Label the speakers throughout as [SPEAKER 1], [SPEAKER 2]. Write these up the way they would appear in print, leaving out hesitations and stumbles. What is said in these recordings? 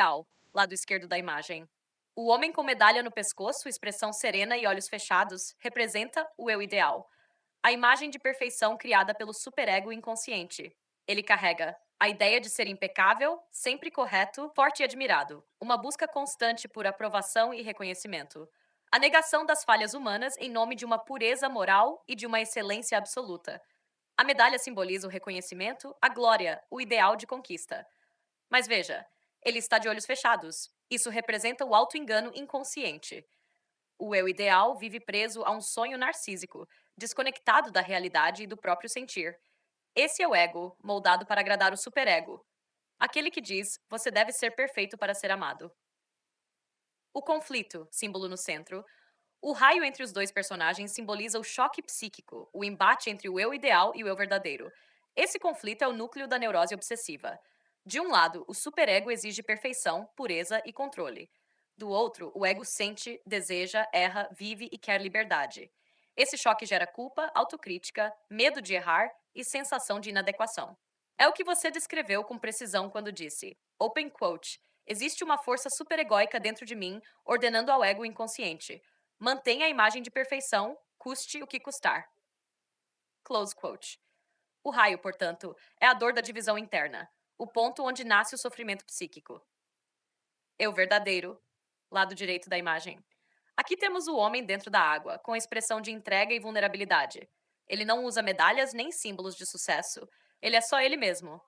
[SPEAKER 1] ideal, lado esquerdo da imagem. O homem com medalha no pescoço, expressão serena e olhos fechados, representa o eu ideal. A imagem de perfeição criada pelo superego inconsciente. Ele carrega a ideia de ser impecável, sempre correto, forte e admirado. Uma busca constante por aprovação e reconhecimento. A negação das falhas humanas em nome de uma pureza moral e de uma excelência absoluta. A medalha simboliza o reconhecimento, a glória, o ideal de conquista. Mas veja, ele está de olhos fechados. Isso representa o auto-engano inconsciente. O eu ideal vive preso a um sonho narcísico, desconectado da realidade e do próprio sentir. Esse é o ego, moldado para agradar o superego. Aquele que diz, você deve ser perfeito para ser amado. O conflito, símbolo no centro. O raio entre os dois personagens simboliza o choque psíquico, o embate entre o eu ideal e o eu verdadeiro. Esse conflito é o núcleo da neurose obsessiva. De um lado, o superego exige perfeição, pureza e controle. Do outro, o ego sente, deseja, erra, vive e quer liberdade. Esse choque gera culpa, autocrítica, medo de errar e sensação de inadequação. É o que você descreveu com precisão quando disse, open quote, existe uma força superegóica dentro de mim ordenando ao ego inconsciente. Mantenha a imagem de perfeição, custe o que custar. Close quote. O raio, portanto, é a dor da divisão interna, o ponto onde nasce o sofrimento psíquico. Eu verdadeiro, lado direito da imagem. Aqui temos o homem dentro da água, com a expressão de entrega e vulnerabilidade. Ele não usa medalhas nem símbolos de sucesso. Ele é só ele mesmo.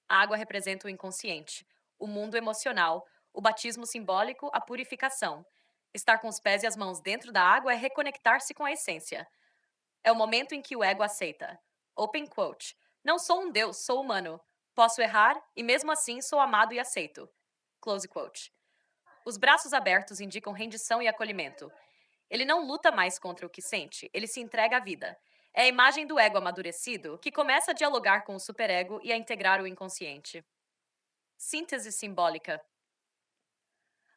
[SPEAKER 1] A água representa o inconsciente, o mundo emocional, o batismo simbólico, a purificação. Estar com os pés e as mãos dentro da água é reconectar-se com a essência. É o momento em que o ego aceita. Open quote. Não sou um deus, sou humano. Posso errar e mesmo assim sou amado e aceito. Close quote. Os braços abertos indicam rendição e acolhimento. Ele não luta mais contra o que sente, ele se entrega à vida. É a imagem do ego amadurecido que começa a dialogar com o superego e a integrar o inconsciente. Síntese simbólica.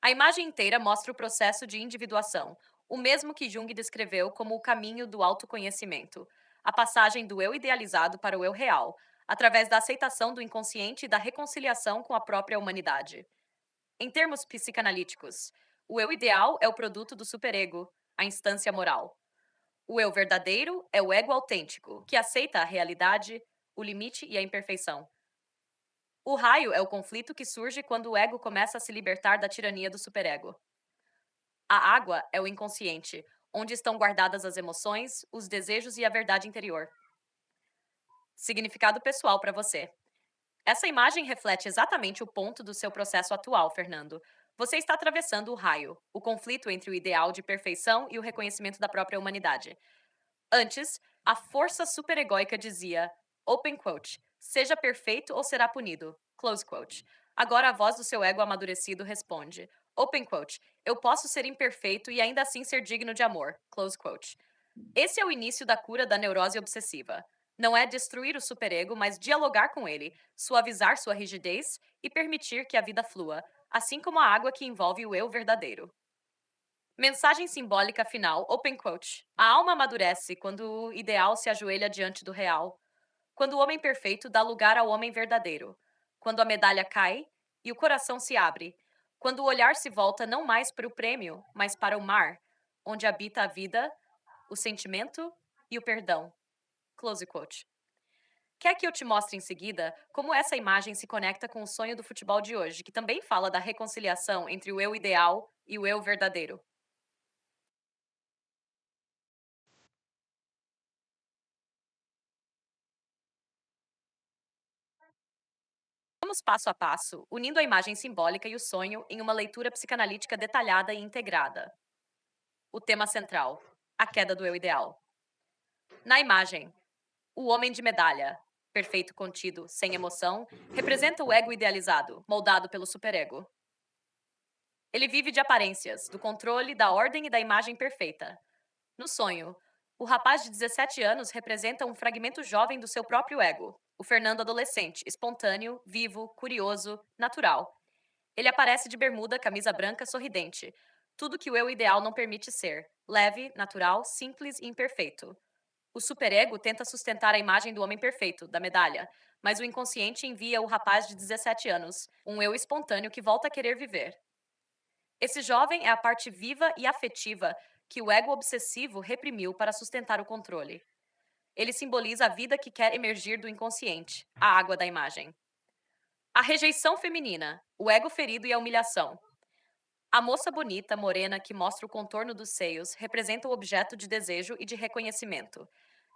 [SPEAKER 1] A imagem inteira mostra o processo de individuação, o mesmo que Jung descreveu como o caminho do autoconhecimento, a passagem do eu idealizado para o eu real, através da aceitação do inconsciente e da reconciliação com a própria humanidade. Em termos psicanalíticos, o eu ideal é o produto do superego, a instância moral. O eu verdadeiro é o ego autêntico, que aceita a realidade, o limite e a imperfeição. O raio é o conflito que surge quando o ego começa a se libertar da tirania do superego. A água é o inconsciente, onde estão guardadas as emoções, os desejos e a verdade interior. Significado pessoal para você. Essa imagem reflete exatamente o ponto do seu processo atual, Fernando. Você está atravessando o raio, o conflito entre o ideal de perfeição e o reconhecimento da própria humanidade. Antes, a força superegóica dizia, open quote, seja perfeito ou será punido, close quote. Agora a voz do seu ego amadurecido responde, open quote, eu posso ser imperfeito e ainda assim ser digno de amor, close quote. Esse é o início da cura da neurose obsessiva. Não é destruir o superego, mas dialogar com ele, suavizar sua rigidez e permitir que a vida flua, assim como a água que envolve o eu verdadeiro. Mensagem simbólica final, open quote. A alma amadurece quando o ideal se ajoelha diante do real. Quando o homem perfeito dá lugar ao homem verdadeiro. Quando a medalha cai e o coração se abre. Quando o olhar se volta não mais para o prêmio, mas para o mar, onde habita a vida, o sentimento e o perdão. Close quote. Quer que eu te mostre em seguida como essa imagem se conecta com o sonho do futebol de hoje, que também fala da reconciliação entre o eu ideal e o eu verdadeiro? Vamos passo a passo, unindo a imagem simbólica e o sonho em uma leitura psicanalítica detalhada e integrada. O tema central: a queda do eu ideal. Na imagem, o homem de medalha, perfeito contido, sem emoção, representa o ego idealizado, moldado pelo superego. Ele vive de aparências, do controle, da ordem e da imagem perfeita. No sonho, o rapaz de 17 anos representa um fragmento jovem do seu próprio ego, o Fernando adolescente, espontâneo, vivo, curioso, natural. Ele aparece de bermuda, camisa branca, sorridente. Tudo que o eu ideal não permite ser. Leve, natural, simples e imperfeito. O superego tenta sustentar a imagem do homem perfeito, da medalha, mas o inconsciente envia o rapaz de 17 anos, um eu espontâneo que volta a querer viver. Esse jovem é a parte viva e afetiva que o ego obsessivo reprimiu para sustentar o controle. Ele simboliza a vida que quer emergir do inconsciente, a água da imagem. A rejeição feminina, o ego ferido e a humilhação. A moça bonita, morena, que mostra o contorno dos seios, representa o objeto de desejo e de reconhecimento.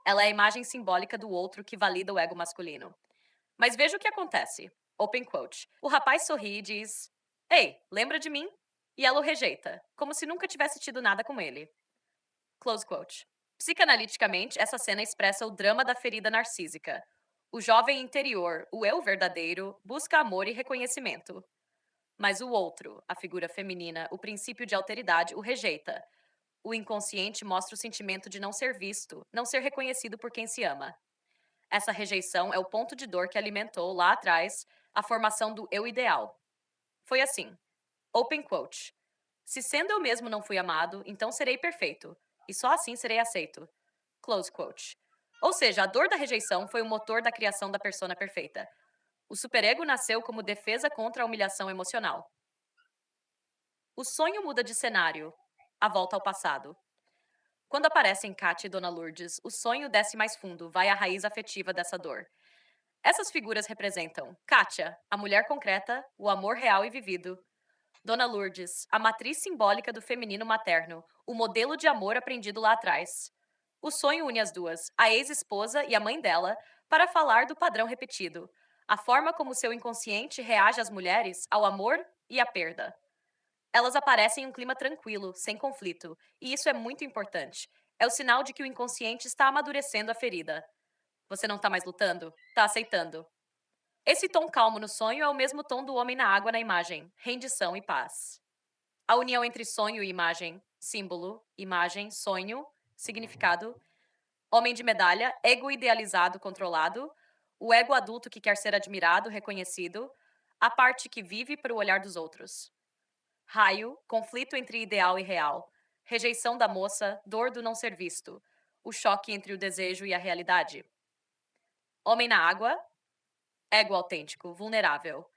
[SPEAKER 1] Ela é a imagem simbólica do outro que valida o ego masculino. Mas veja o que acontece. Open quote. O rapaz sorri e diz: Ei, lembra de mim? E ela o rejeita, como se nunca tivesse tido nada com ele. Close quote. Psicanaliticamente, essa cena expressa o drama da ferida narcísica. O jovem interior, o eu verdadeiro, busca amor e reconhecimento. Mas o outro, a figura feminina, o princípio de alteridade, o rejeita. O inconsciente mostra o sentimento de não ser visto, não ser reconhecido por quem se ama. Essa rejeição é o ponto de dor que alimentou, lá atrás, a formação do eu ideal. Foi assim. Open quote. Se sendo eu mesmo não fui amado, então serei perfeito, e só assim serei aceito. Close quote. Ou seja, a dor da rejeição foi o motor da criação da persona perfeita. O superego nasceu como defesa contra a humilhação emocional. O sonho muda de cenário. A volta ao passado. Quando aparecem Kátia e Dona Lourdes, o sonho desce mais fundo, vai à raiz afetiva dessa dor. Essas figuras representam Kátia, a mulher concreta, o amor real e vivido. Dona Lourdes, a matriz simbólica do feminino materno, o modelo de amor aprendido lá atrás. O sonho une as duas, a ex-esposa e a mãe dela, para falar do padrão repetido, a forma como seu inconsciente reage às mulheres, ao amor e à perda. Elas aparecem em um clima tranquilo, sem conflito, e isso é muito importante. É o sinal de que o inconsciente está amadurecendo a ferida. Você não está mais lutando? Está aceitando. Esse tom calmo no sonho é o mesmo tom do homem na água na imagem, rendição e paz. A união entre sonho e imagem, símbolo, imagem, sonho, significado. Homem de medalha, ego idealizado, controlado. O ego adulto que quer ser admirado, reconhecido. A parte que vive para o olhar dos outros. Raio, conflito entre ideal e real. Rejeição da moça, dor do não ser visto. O choque entre o desejo e a realidade. Homem na água, ego autêntico, vulnerável.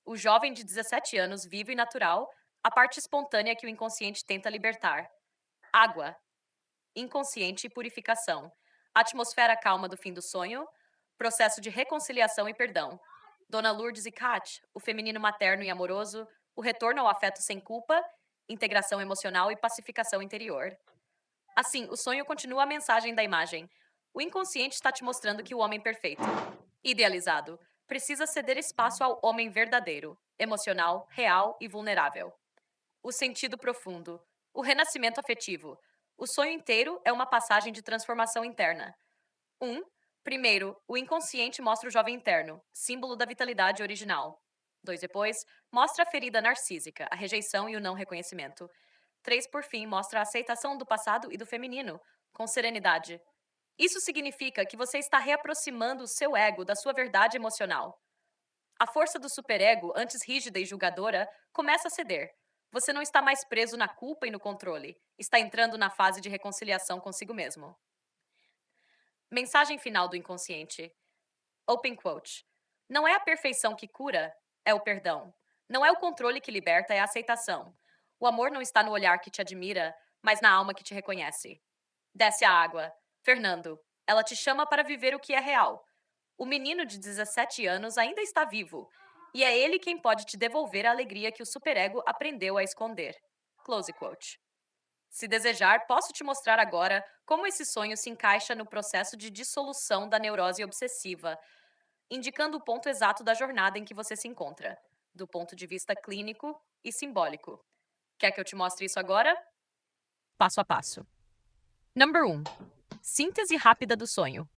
[SPEAKER 1] O jovem de 17 anos, vivo e natural, a parte espontânea que o inconsciente tenta libertar. Água, inconsciente e purificação. Atmosfera calma do fim do sonho, processo de reconciliação e perdão. Dona Lourdes e Kat, o feminino materno e amoroso, o retorno ao afeto sem culpa, integração emocional e pacificação interior. Assim, o sonho continua a mensagem da imagem. O inconsciente está te mostrando que o homem perfeito, idealizado, precisa ceder espaço ao homem verdadeiro, emocional, real e vulnerável. O sentido profundo, o renascimento afetivo. O sonho inteiro é uma passagem de transformação interna. 1. Primeiro, o inconsciente mostra o jovem interno, símbolo da vitalidade original. 2. Depois, mostra a ferida narcísica, a rejeição e o não reconhecimento. 3. Por fim, mostra a aceitação do passado e do feminino, com serenidade. Isso significa que você está reaproximando o seu ego da sua verdade emocional. A força do superego, antes rígida e julgadora, começa a ceder. Você não está mais preso na culpa e no controle. Está entrando na fase de reconciliação consigo mesmo. Mensagem final do inconsciente. Open quote. Não é a perfeição que cura, é o perdão. Não é o controle que liberta, é a aceitação. O amor não está no olhar que te admira, mas na alma que te reconhece. Desce a água. Fernando, ela te chama para viver o que é real. O menino de 17 anos ainda está vivo, e é ele quem pode te devolver a alegria que o superego aprendeu a esconder. Close quote. Se desejar, posso te mostrar agora como esse sonho se encaixa no processo de dissolução da neurose obsessiva, indicando o ponto exato da jornada em que você se encontra, do ponto de vista clínico e simbólico. Quer que eu te mostre isso agora? Passo a passo. Número 1. Síntese rápida do sonho.